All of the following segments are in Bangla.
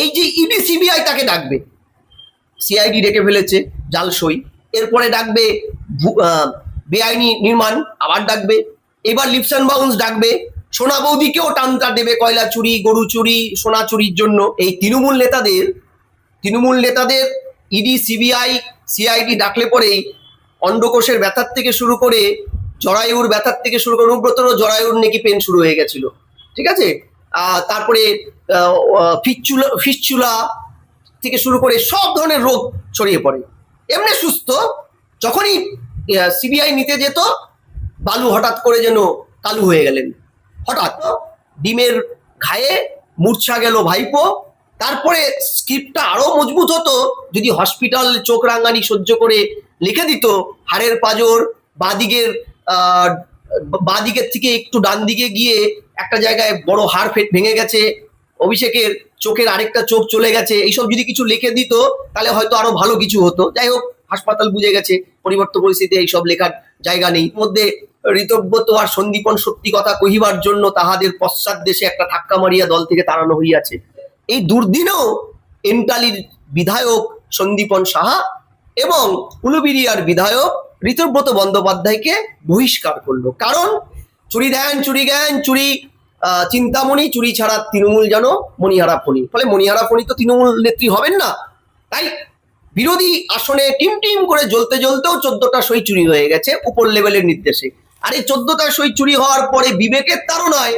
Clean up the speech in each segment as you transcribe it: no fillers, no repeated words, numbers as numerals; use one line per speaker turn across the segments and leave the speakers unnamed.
এই যে ইডি সিবিআই তাকে ডাকবে, সিআইডি ডেকে ফেলেছে জাল সই, এরপরে ডাকবে বেআইনি নির্মাণ, আবার ডাকবে, এবার লিপস অ্যান্ড বাউন্স ডাকবে, সোনা বৌদিকেও টানটা দেবে কয়লা চুরি, গরু চুরি, সোনা চুরির জন্য। এই তৃণমূল নেতাদের ইডি সিবিআই সিআইডি ডাকলে পরেই অন্ডকোষের ব্যথার থেকে শুরু করে জরায়ুর ব্যথার থেকে শুরু করে অনুব্রতর জরায়ুর নাকি পেন শুরু হয়ে গেছিল, ঠিক আছে। তারপরে ফিসচুলা থেকে শুরু করে সব ধরনের রোগ ছড়িয়ে পড়ে। এমনি সুস্থ, যখনই সিবিআই নিতে যেত বালু হঠাৎ করে যেন কালু হয়ে গেলেন, হঠাৎ ডিমের ঘায়ে মূর্ছা গেল ভাইপো। তারপরে স্ক্রিপ্টটা আরো মজবুত হতো যদি হসপিটাল চোখ রাঙানি সহ্য করে লিখে দিত হাড়ের পাঁজর বাঁদিকের থেকে একটু ডান দিকে গিয়ে একটা জায়গায় বড় হাড় ভেঙে গেছে, অভিষেকের চোখের আরেকটা চোখ চলে গেছে, এইসব যদি কিছু লিখে দিত তাহলে হয়তো আরো ভালো কিছু হতো। যাই হোক, হাসপাতাল বুঝে গেছে পরিবর্তন পরিস্থিতি এইসব লেখার জায়গা নেই। মধ্যে ঋতব্রত আর সন্দীপন সত্যি কথা কহিবার জন্য তাহাদের পশ্চাৎ দেশে একটা ধাক্কা মারিয়া দল থেকে তাড়ানো হইয়াছে। এই দুর্দিনেও এন্টালির বিধায়ক সন্দীপন সাহা এবং উলুবেড়িয়ার বিধায়ক ঋতব্রত বন্দ্যোপাধ্যায়কে বহিষ্কার করলো, কারণ চুরি ধ্যান চুরি জ্ঞান চুরি চিন্তামণি, চুরি ছাড়া তৃণমূল যেন মণিহারা ফণি। ফলে মণিহারা ফণি তো তৃণমূল নেত্রী হবেন না। তাই বিরোধী আসনে টিম টিম করে জ্বলতে জ্বলতেও 14টা সই চুরি হয়ে গেছে উপর লেভেলের নির্দেশে। আর এই 14টা সই চুরি হওয়ার পরে বিবেকের তাড়নায়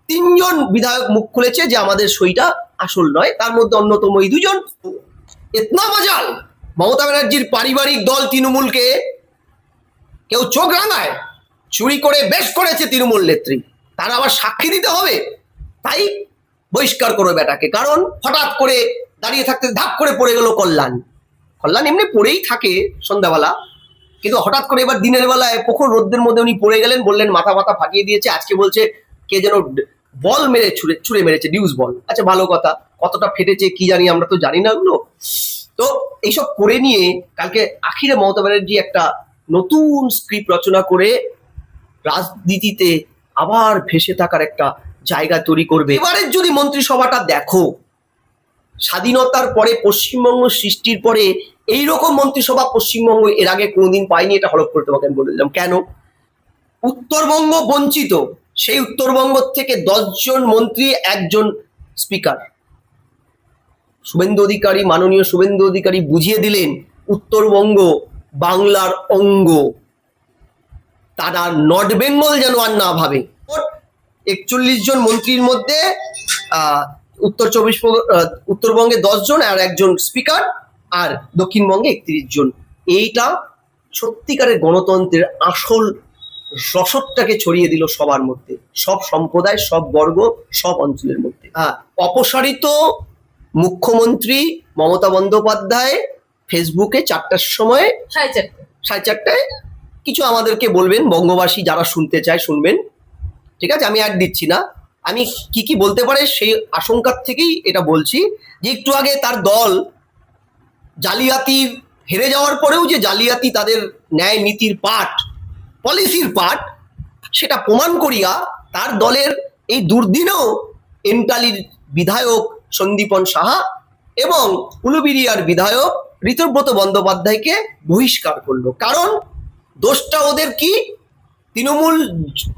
3জন বিধায়ক মুখ খুলেছে যে আমাদের সইটা আসল নয়, তার মধ্যে অন্যতম এই 2জন। ইতনা মজাল, মমতা ব্যানার্জির পারিবারিক দল তৃণমূলকে কেউ চোখ রাঙায়, চুরি করে বেশ করেছে তৃণমূল নেত্রী, তারা আবার সাক্ষী দিতে হবে, তাই বহিষ্কার করো বেটাকে। কারণ হঠাৎ করে দাঁড়িয়ে থাকতে ধাপ করে পড়ে গেল কল্যাণ এমনি পড়েই থাকে সন্ধ্যাবেলা, কিন্তু হঠাৎ করে এবার দিনের বেলায় প্রখর রোদ্রের মধ্যে উনি পড়ে গেলেন, বললেন মাথা ফাটিয়ে দিয়েছে। আজকে বলছে কে যেন বল মেরে ছুঁড়ে মেরেছে, ডিউস বল। আচ্ছা, ভালো কথা, কতটা ফেটেছে কি জানি, আমরা তো জানি না ওগুলো। তো এইসব করে নিয়ে কালকে আখিরে মমতা ব্যানার্জি একটা নতুন স্ক্রিপ্ট রচনা করে রাজনীতিতে আবার ভেসে থাকার একটা জায়গা তৈরি করবে। এবারের যদি মন্ত্রিসভাটা দেখো, স্বাধীনতার পরে পশ্চিমবঙ্গ সৃষ্টির পরে এইরকম মন্ত্রিসভা পশ্চিমবঙ্গ এর আগে কোনোদিন পাইনি। এটা হলফ করে তোমাকে আমি বলে দিলাম। কেন? উত্তরবঙ্গ বঞ্চিত, সেই উত্তরবঙ্গ থেকে 10 জন মন্ত্রী, 1জন স্পিকার। মাননীয় শুভেন্দু অধিকারী বুঝিয়ে দিলেন উত্তরবঙ্গ বাংলার অঙ্গ, তারা নর্থ বেঙ্গল যেন আর না ভাবে। 41 জন মন্ত্রীর মধ্যে উত্তরবঙ্গে 10 জন আর 1জন স্পিকার, আর দক্ষিণবঙ্গে 31 জন। এইটা সত্যিকারের গণতন্ত্রের আসল রসদটাকে ছড়িয়ে দিল সবার মধ্যে, সব সম্প্রদায়, সব বর্গ, সব অঞ্চলের মধ্যে। অপসারিত মুখ্যমন্ত্রী মমতা বন্দ্যোপাধ্যায় ফেসবুকে 4টার সময়, 4:30 কিছু আমাদেরকে বলবেন, বঙ্গবাসী যারা শুনতে চায় শুনবেন, ঠিক আছে? আমি আর দিচ্ছি না, আমি কি বলতে পারে সেই আশঙ্কার থেকেই এটা বলছি যে একটু আগে তার দল জালিয়াতি হেরে যাওয়ার পরেও যে জালিয়াতি তাদের ন্যায় নীতির পাঠ, পলিসির পাঠ, সেটা প্রমাণ করিয়া তার দলের এই দুর্দিনেও এন্টালির বিধায়ক সন্দীপন সাহা এবং উলুবেড়িয়ার বিধায়ক ঋতব্রত বন্দ্যোপাধ্যায়কে বহিষ্কার করলো। কারণ দোষটা ওদের কি? তৃণমূল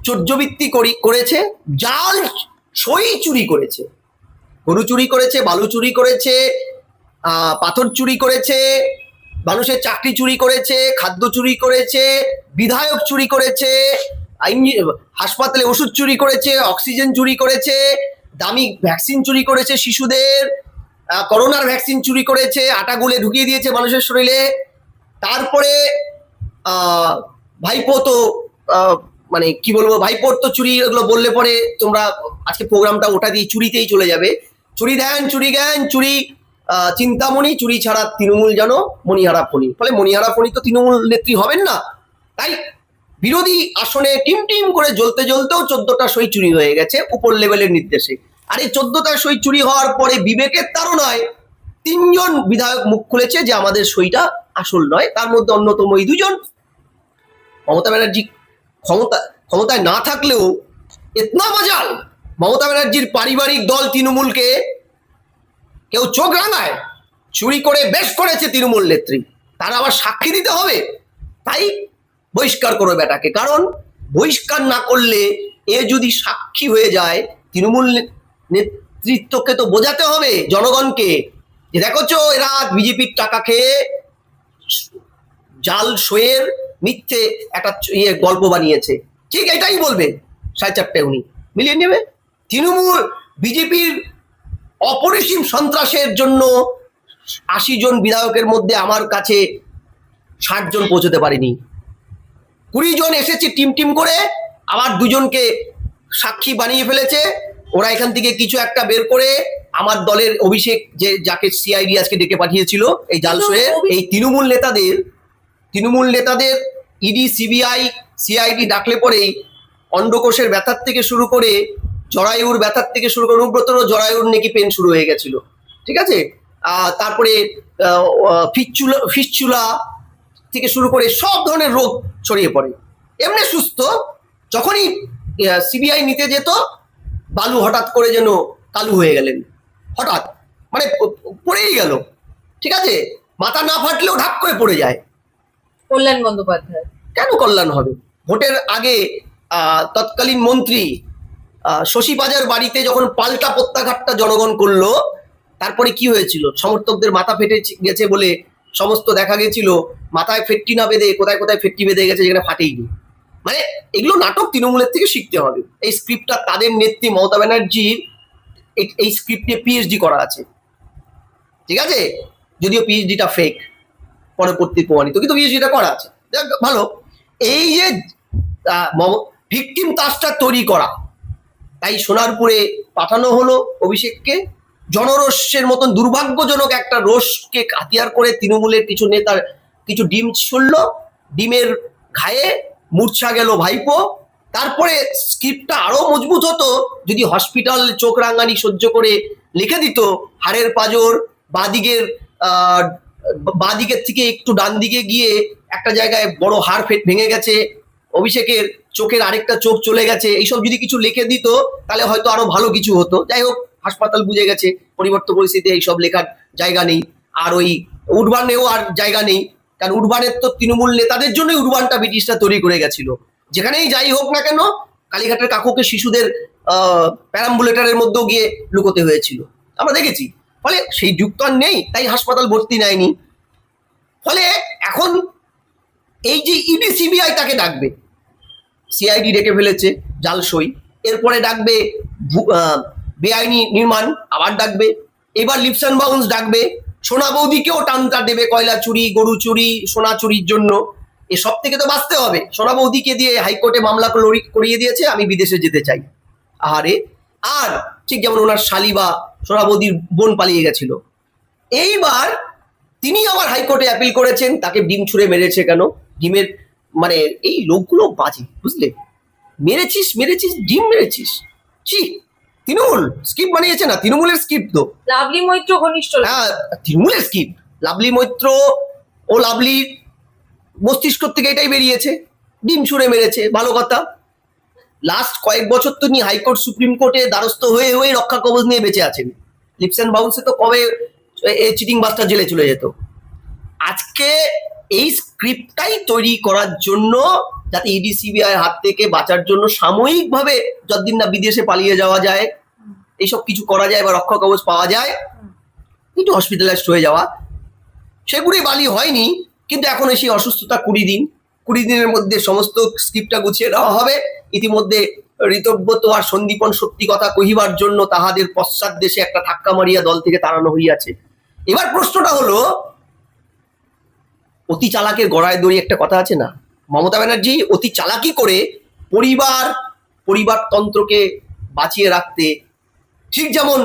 চর্যবৃত্তি করেছে, জাল সই চুরি করেছে, গরু চুরি করেছে, বালু চুরি করেছে, পাথর চুরি করেছে, মানুষের চাকরি চুরি করেছে, খাদ্য চুরি করেছে, বিধায়ক চুরি করেছে, হাসপাতালে ওষুধ চুরি করেছে, অক্সিজেন চুরি করেছে, দামি ভ্যাকসিন চুরি করেছে, শিশুদের করোনার ভ্যাকসিন চুরি করেছে, আটা গুলে ঢুকিয়ে দিয়েছে মানুষের শরীরে। তারপরে ভাইপো তো মানে কি বলবো, ভাইপোর তো চুরি, এগুলো বললে পরে তোমরা আজকে প্রোগ্রামটা ওটা দিয়ে চুরিতেই চলে যাবে। চুরি ধ্যান চুরি জ্ঞান চুরি চিন্তামণি, চুরি ছাড়া তৃণমূল যেন মণিহারা ফণি। ফলে মণিহারা ফণি তো তৃণমূল নেত্রী হবেন না। তাই বিরোধী আসনে টিম টিম করে জ্বলতে জ্বলতেও 14টা সই চুরি হয়ে গেছে উপর লেভেলের নির্দেশে। আর এই 14টা সই চুরি হওয়ার পরে বিবেকের তাড়নায় 3জন বিধায়ক মুখ খুলেছে যে আমাদের সইটা আসল নয়, তার মধ্যে অন্যতম এই 2জন। মমতা ব্যানার্জি ক্ষমতায় না থাকলেও ইতনা মজাল, মমতা ব্যানার্জির পারিবারিক দল তৃণমূলকে কেউ চোখ রাঙায়, চুরি করে বেশ করেছে তৃণমূল নেত্রী, তার আবার সাক্ষী দিতে হবে, তাই বহিষ্কার করো বেটাকে। কারণ বহিষ্কার না করলে এ যদি সাক্ষী হয়ে যায়, তৃণমূল নেতৃত্বকে তো বোঝাতে হবে জনগণকে যে দেখোছো এরা বিজেপির টাকা খেয়ে জাল শোয়ের মিথ্যে একটা গল্প বানিয়েছে, ঠিক এটাই বলবে 4:30 উনি মিলিয়ে নেবে। তৃণমূল বিজেপির অপরিসীম সন্ত্রাসের জন্য 80 জন বিধায়কের মধ্যে আমার কাছে 60 জন পৌঁছতে পারেনি, 20 জন এসেছে টিম করে, আবার 2 জনকে সাক্ষী বানিয়ে ফেলেছে। ওরা এখান থেকে কিছু একটা বের করে আমার দলের অভিষেক, যে যাকে সিআইডি আজকে ডেকে পাঠিয়েছিল এই জালসোয়ে, এই তৃণমূল নেতাদের ইডি সিবিআই সিআইডি ডাকলে পরেই অন্ডকোষের ব্যথার থেকে শুরু করে জরায়ুর ব্যথার থেকে শুরু করে অনুব্রতর জরায়ুর নাকি পেন শুরু হয়ে গেছিল, ঠিক আছে। তারপরে ফিসচুলা থেকে শুরু করে সব ধরনের রোগ ছড়িয়ে পড়ে। এমনি সুস্থ, যখনই সিবিআই নিতে যেত বালু হঠাৎ করে যেন কালু হয়ে গেলেন, হঠাৎ মানে পড়েই গেল, ঠিক আছে, মাথা না ফাটলেও ঢাক করে পড়ে যায়।
কল্যাণ বন্দ্যোপাধ্যায়
কেন কল্যাণ হবে? ভোটের আগে তৎকালীন মন্ত্রী শশী বাজার বাড়িতে যখন পাল্টা প্রত্যাঘাতটা জনগণ করলো, তারপরে কি হয়েছিল? সমর্থকদের মাথা ফেটে গেছে বলে সমস্ত দেখা গেছিল মাথায় ফেট্টি না বেঁধে কোথায় কোথায় ফেট্টি বেঁধে গেছে, যেখানে ফাটেইনি। মানে এগুলো নাটক তৃণমূলের থেকে শিখতে হবে। এই স্ক্রিপ্টটা তাদের নেত্রী মমতা ব্যানার্জির এই স্ক্রিপ্টে পিএইচডি করা আছে, ঠিক আছে, যদিও পিএইচডিটা ফেক, পরবর্তী প্রমাণিত, কিন্তু পিএইচডিটা করা আছে, ভালো। এই যে ভিকটিম তাসটা তৈরি করা, তাই সোনারপুরে পাঠানো হলো অভিষেককে। জনরোষের মতন দুর্ভাগ্যজনক একটা রোষকে হাতিয়ার করে তৃণমূলের কিছু নেতার কিছু ডিম ছুড়ল, ডিমের ঘায়ে মূর্ছা গেল ভাইপো। তারপরে স্ক্রিপ্টটা আরো মজবুত হতো যদি হসপিটাল চোখ রাঙানি সহ্য করে লিখে দিত হাড়ের পাঁজর বাঁদিকের থেকে একটু ডান দিকে গিয়ে একটা জায়গায় বড় হাড় ভেঙে গেছে, অভিষেকের চোখের আরেকটা চোখ চলে গেছে, এইসব যদি কিছু লিখে দিত তাহলে হয়তো আরো ভালো কিছু হতো। যাই হোক, হাসপাতাল বুঝে গেছে পরিবর্তন পরিস্থিতি এইসব লেখার জায়গা নেই, আর ওই উডবানেও আর জায়গা নেই, কারণ উডবানের তো তৃণমূল নেতাদের জন্যই উডবানটা ব্রিটিশরা তৈরি করে গেছিল। যেখানেই যাই হোক না কেন, কালীঘাটের কাকুকে শিশুদের প্যারাম্বুলেটারের মধ্যেও গিয়ে লুকোতে হয়েছিল, আমরা দেখেছি। ফলে সেই যুগ তো আর নেই, তাই হাসপাতাল ভর্তি নেয়নি। ফলে এখন এই যে ইডি সিবিআই তাকে ডাকবে, সিআইডি ডেকে ফেলেছে জালসই, এরপরে ডাকবে বেআইনি নির্মাণ, আবার ডাকবে, এবার লিপস অ্যান্ড বাউন্স ডাকবে, সোনা বৌদিকেও টানটা দেবে কয়লা চুরি, গরু চুরি, সোনা চুরির জন্য। এসব থেকে তো বাঁচতে হবে। সোনা বৌদিকে দিয়ে হাইকোর্টে মামলা করিয়ে দিয়েছে, আমি বিদেশে যেতে চাই, আহারে। আর ঠিক যেমন ওনার শালি বা সোনা বৌদির বোন পালিয়ে গেছিল, এইবার তিনি আবার হাইকোর্টে অ্যাপিল করেছেন, তাকে ডিম ছুঁড়ে মেরেছে কেন? ডিমের মানে এই লোকগুলো বাজে, বুঝলে, মেরেছিস ডিম মেরেছিস, ছি। তৃণমূল স্ক্রিপ্ট বানিয়েছে না, তৃণমূলের স্ক্রিপ্ট তো।
লাভলি মৈত্র ঘনিষ্ঠ,
হ্যাঁ, তৃণমূলের স্ক্রিপ্ট। লাভলি মৈত্র ও লাভলির মস্তিষ্ক থেকে এটাই বেরিয়েছে, ডিম ছুঁড়ে মেরেছে, ভালো কথা। লাস্ট কয়েক বছর তো তিনি হাইকোর্ট সুপ্রিম কোর্টে দ্বারস্থ হয়ে রক্ষা কবচ নিয়ে বেঁচে আছেন। লিপস অ্যান্ড বাউন্সে তো কবে চিটিং বাস্টার জেলে চলে যেত। আজকে এই স্ক্রিপ্টটাই তৈরি করার জন্য, যাতে ইডি সিবিআই হাত থেকে বাঁচার জন্য সাময়িকভাবে যতদিন না বিদেশে পালিয়ে যাওয়া যায়, এইসব কিছু করা যায় বা রক্ষা কবচ পাওয়া যায়, একটু হসপিটালাইজড হয়ে যাওয়া, সেগুলি বালি হয়নি। কিন্তু এখন সেই অসুস্থতা 20 দিনের মধ্যে সমস্ত স্ক্রিপ্টটা গুছিয়ে দেওয়া হবে। ইতিমধ্যে ঋতব্রত আর সন্দীপন সত্যি কথা কহিবার জন্য তাহাদের পশ্চাৎ দেশে একটা ধাক্কা মারিয়া দল থেকে তাড়ানো হইয়াছে। এবার প্রশ্নটা হলো, অতি চালাকের গড়ায় দড়ি একটা কথা আছে না, মমতা ব্যানার্জি অতি চালাকি করে পরিবারতন্ত্রকে বাঁচিয়ে রাখতে, ঠিক যেমন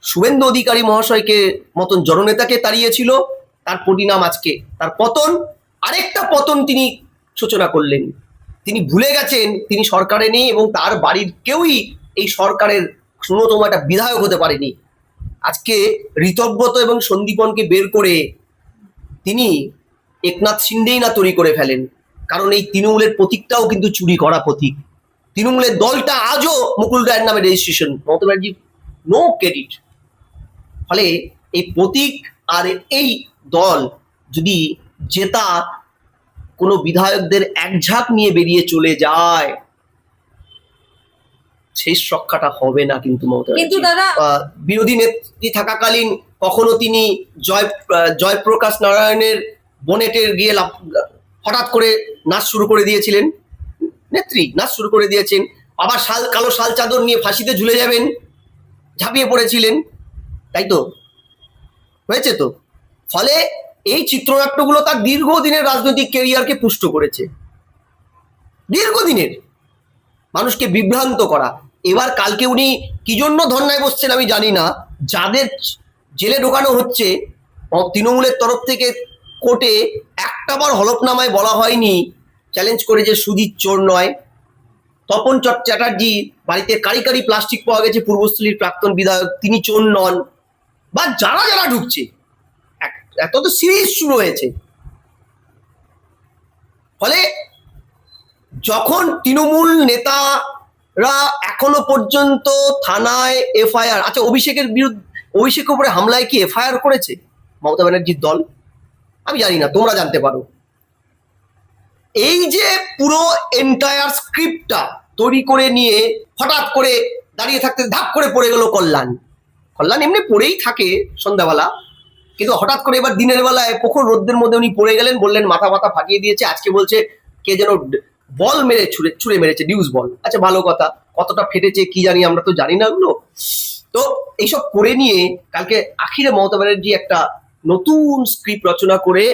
শুভেন্দু অধিকারী মহাশয়কে মতন জননেতাকে তাড়িয়েছিল, তার পরিণাম আজকে তার পতন। আরেকটা পতন তিনি সূচনা করলেন। তিনি ভুলে গেছেন তিনি সরকারে নেই এবং তার বাড়ির কেউই এই সরকারের ন্যূনতম একটা বিধায়ক হতে পারেনি। আজকে ঋতব্রত এবং সন্দীপনকে বের করে তিনি একনাথ শিন্দেই না তৈরি করে ফেলেন। কারণ এই তৃণমূলের প্রতীকটাও কিন্তু চুরি করা প্রতীক। তৃণমূলের দলটা আজও মুকুল রায়ের নামে registration. Mamata Banerjee no credit, ফলে এই প্রতীক আর এই দল যদি জেতা কোনো বিধায়কদের একঝাঁক নিয়ে বেরিয়ে চলে যায়, শেষ রক্ষাটা হবে না কিন্তু মমতা
কিন্তু
ব্যানার্জি।
দাদা
বিরোধী নেত্রী থাকাকালীন কখনো তিনি জয়প্রকাশ নারায়ণের বনেটের গিয়ে হঠাৎ করে নাচ শুরু করে দিয়েছিলেন, নেত্রী নাচ শুরু করে দিয়েছেন। আবার কালো শাল চাদর নিয়ে ফাঁসিতে ঝুলে যাবেন ঝাঁপিয়ে পড়েছিলেন, তাই তো হয়েছে তো। ফলে এই চিত্রনাট্যগুলো তার দীর্ঘদিনের রাজনৈতিক ক্যারিয়ারকে পুষ্ট করেছে, দীর্ঘদিনের মানুষকে বিভ্রান্ত করা। এবার কালকে উনি কি জন্য ধর্নায় বসছেন আমি জানি না, যাদের জেলে ঢোকানো হচ্ছে তৃণমূলের তরফ থেকে কোর্টে একটাবার হলফনামায় বলা হয়নি চ্যালেঞ্জ করে যে সুজিত চোর নয়, তপন চ্যাটার্জি বাড়িতে কারি কারি প্লাস্টিক পাওয়া গেছে পূর্বস্থলীর প্রাক্তন বিধায়ক, তিনি চোর নন, বা যারা যারা ঢুকছে এত তো সিরিজ শুরু হয়েছে। ফলে যখন তৃণমূল নেতারা এখনো পর্যন্ত থানায় এফআইআর, আচ্ছা অভিষেকের উপরে হামলায় কি এফআইআর করেছে মমতা ব্যানার্জির দল? আমি জানি না, তোমরা জানতে পারো। এই যে পুরো এন্টায়ার স্ক্রিপ্টটা তৈরি করে নিয়ে হঠাৎ করে দাঁড়িয়ে থাকতে ধাপ করে পড়ে গেল কল্যাণ এমনি পড়েই থাকে সন্ধ্যাবেলা, কিন্তু হঠাৎ করে এবার দিনের বেলায় প্রখর রোদ্রের মধ্যে উনি পড়ে গেলেন, বললেন মাথা ফাটিয়ে দিয়েছে। আজকে বলছে কে যেন বল মেরে ছুঁড়ে মেরেছে, ডিউস বল। আচ্ছা ভালো কথা, কতটা ফেটেছে কি জানি, আমরা তো জানি না ওগুলো। তো এইসব করে নিয়ে কালকে আখিরে মমতা ব্যানার্জি একটা নতুন স্ক্রিপ্ট রচনা করে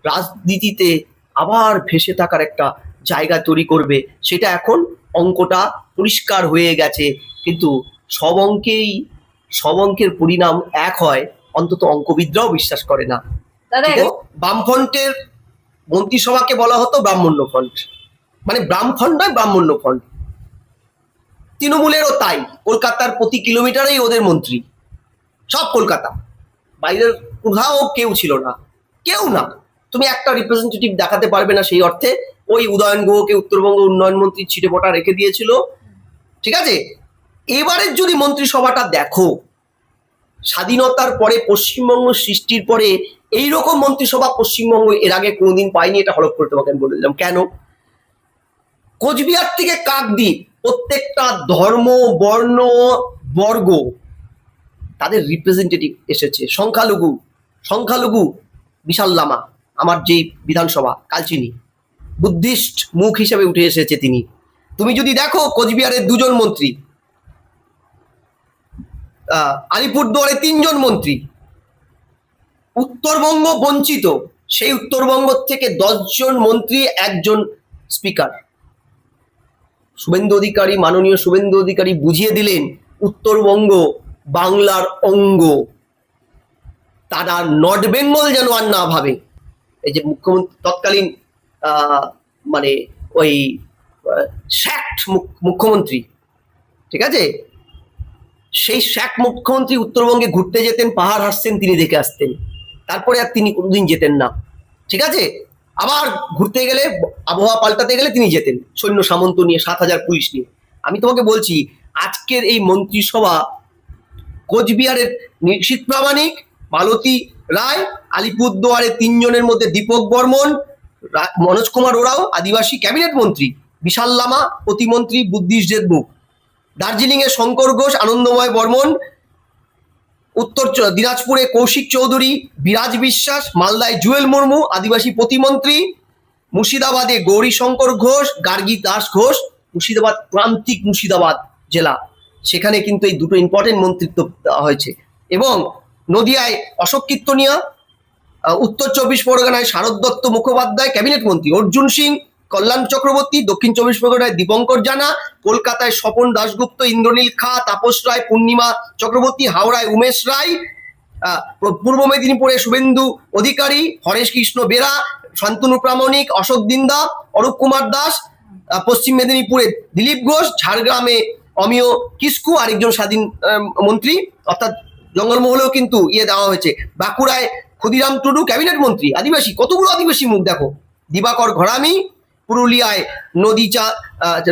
রাজনীতিতে আবার ভেসে থাকার একটা জায়গা তৈরি করবে, সেটা এখন অঙ্কটা পরিষ্কার হয়ে গেছে। কিন্তু সব অঙ্কের পরিণাম এক হয়, অন্তত অঙ্কবিদরাও বিশ্বাস করে না।
দাদা
বামফ্রন্টের মন্ত্রিসভাকে বলা হতো ব্রাহ্মণ্য ফ্রন্ট, মানে ব্রাহ্মণ নয় ব্রাহ্মণ্য ফ্রন্ট। তৃণমূলেরও তাই, কলকাতার প্রতি কিলোমিটারেই ওদের মন্ত্রী, সব কলকাতা, বাইরের কোথাও কেউ ছিল না, কেউ না। তুমি একটা রিপ্রেজেন্টেটিভ দেখাতে পারবে না সেই অর্থে। ওই উদয়ন গুহকে উত্তরবঙ্গ উন্নয়ন মন্ত্রী ছিটেফোঁটা রেখে দিয়েছিল, ঠিক আছে। এবারের যদি মন্ত্রিসভাটা দেখো, স্বাধীনতার পরে পশ্চিমবঙ্গ সৃষ্টির পরে এইরকম মন্ত্রিসভা পশ্চিমবঙ্গ এর আগে কোনোদিন পাইনি, এটা হলফ করে তোমাকে আমি বলে দিলাম। কেন? কোচবিহার থেকে কাকদ্বীপ প্রত্যেকটা ধর্ম বর্ণ বর্গ তাদের রিপ্রেজেন্টেটিভ এসেছে। সংখ্যালঘু বিশাল লামা, আমার যেই বিধানসভা কালচিনি, বুদ্ধিস্ট মুখ হিসেবে উঠে এসেছে তিনি। তুমি যদি দেখো কোচবিহারের 2 জন মন্ত্রী, আলিপুরদুয়ারে 3 জন মন্ত্রী, উত্তরবঙ্গ বঞ্চিত, সেই উত্তরবঙ্গ থেকে 10 জন মন্ত্রী, 1 জন স্পিকার। মাননীয় শুভেন্দু অধিকারী বুঝিয়ে দিলেন উত্তরবঙ্গ বাংলার অঙ্গ, তারা নর্থ বেঙ্গল যেন আর না ভাবে। এই যে মুখ্যমন্ত্রী তৎকালীন মানে ওই শ্যাক্ট মুখ্যমন্ত্রী, ঠিক আছে, সেই শ্যাক্ট মুখ্যমন্ত্রী উত্তরবঙ্গে ঘুরতে যেতেন, পাহাড় হাসছেন তিনি দেখে আসতেন, তারপরে আর তিনি কোনোদিন যেতেন না, ঠিক আছে। আবার ঘুরতে গেলে, আবহাওয়া পাল্টাতে গেলে তিনি যেতেন সৈন্য সামন্ত নিয়ে, 7,000 পুলিশ নিয়ে। আমি তোমাকে বলছি, আজকের এই মন্ত্রিসভা কোচবিহারের নিশীথ প্রামাণিক, মালতী রায়, আলিপুরদুয়ারে 3 জনের মধ্যে দীপক বর্মন, মনোজ কুমার ওরাও আদিবাসী ক্যাবিনেট মন্ত্রী, বিশাল লামা প্রতিমন্ত্রী বুদ্ধিস্ট দেবমুখ, দার্জিলিংয়ে শঙ্কর ঘোষ, আনন্দময় বর্মন, উত্তর দিনাজপুরে কৌশিক চৌধুরী, বিরাজ বিশ্বাস, মালদায় জুয়েল মুর্মু আদিবাসী প্রতিমন্ত্রী, মুর্শিদাবাদে গৌরী শঙ্কর ঘোষ, গার্গী দাস ঘোষ, মুর্শিদাবাদ প্রান্তিক মুর্শিদাবাদ জেলা, সেখানে কিন্তু এই 2টো ইম্পর্টেন্ট মন্ত্রিত্ব দেওয়া হয়েছে। এবং নদিয়ায় অশোক কীর্তনিয়া, উত্তর 24 পরগনায় শারদ দত্ত মুখোপাধ্যায় ক্যাবিনেট মন্ত্রী, অর্জুন সিং, কল্যাণ চক্রবর্তী, দক্ষিণ 24 পরগনায় দীপঙ্কর জানা, কলকাতায় স্বপন দাশগুপ্ত, ইন্দ্রনীল খা, তাপস রায়, পূর্ণিমা চক্রবর্তী, হাওড়ায় উমেশ রায়, পূর্ব মেদিনীপুরে শুভেন্দু অধিকারী, হরেশ কৃষ্ণ বেরা, শান্তনু প্রামাণিক, অশোক দিন্দা, অরূপ কুমার দাস, পশ্চিম মেদিনীপুরে দিলীপ ঘোষ, ঝাড়গ্রামে অমিয় কিস্কু, আরেকজন স্বাধীন মন্ত্রী, অর্থাৎ জঙ্গলমহলেও কিন্তু দেওয়া হয়েছে। বাঁকুড়ায় ক্ষুদিরাম টুডু ক্যাবিনেট মন্ত্রী, আদিবাসী, কতগুলো আদিবাসী মুখ দেখো, দিবাকর ঘরামি, পুরুলিয়ায়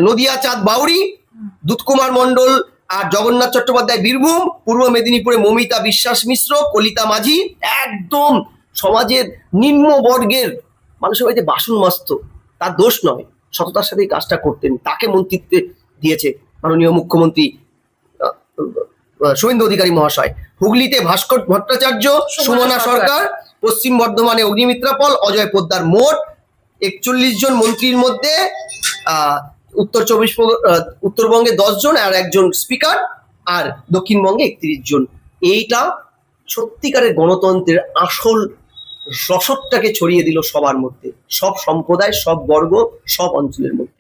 নদিয়া চাঁদ বাউরি, দুধকুমার মণ্ডল আর জগন্নাথ চট্টোপাধ্যায় বীরভূম, পূর্ব মেদিনীপুরে মমিতা বিশ্বাস মিশ্র, কলিতা মাঝি, একদম সমাজের নিম্ন বর্গের মানুষের বাড়িতে বাসন মাজতো, তার দোষ নয়, সততার সাথে এই কাজটা করতেন, তাকে মন্ত্রিত্বে দিয়েছে মাননীয় মুখ্যমন্ত্রী শুভেন্দু অধিকারী মহাশয়। হুগলিতে ভাস্কর ভট্টাচার্য, সুমনা সরকার, পশ্চিম বর্ধমানে অগ্নিমিত্রা পল, অজয় পোদ্দার, মোট 41 জন মন্ত্রীর মধ্যে উত্তরবঙ্গে 10 জন আর একজন স্পিকার, আর দক্ষিণবঙ্গে 31 জন। এইটা সত্যিকারের গণতন্ত্রের আসল রসদটাকে ছড়িয়ে দিল সবার মধ্যে, সব সম্প্রদায়, সব বর্গ, সব অঞ্চলের মধ্যে।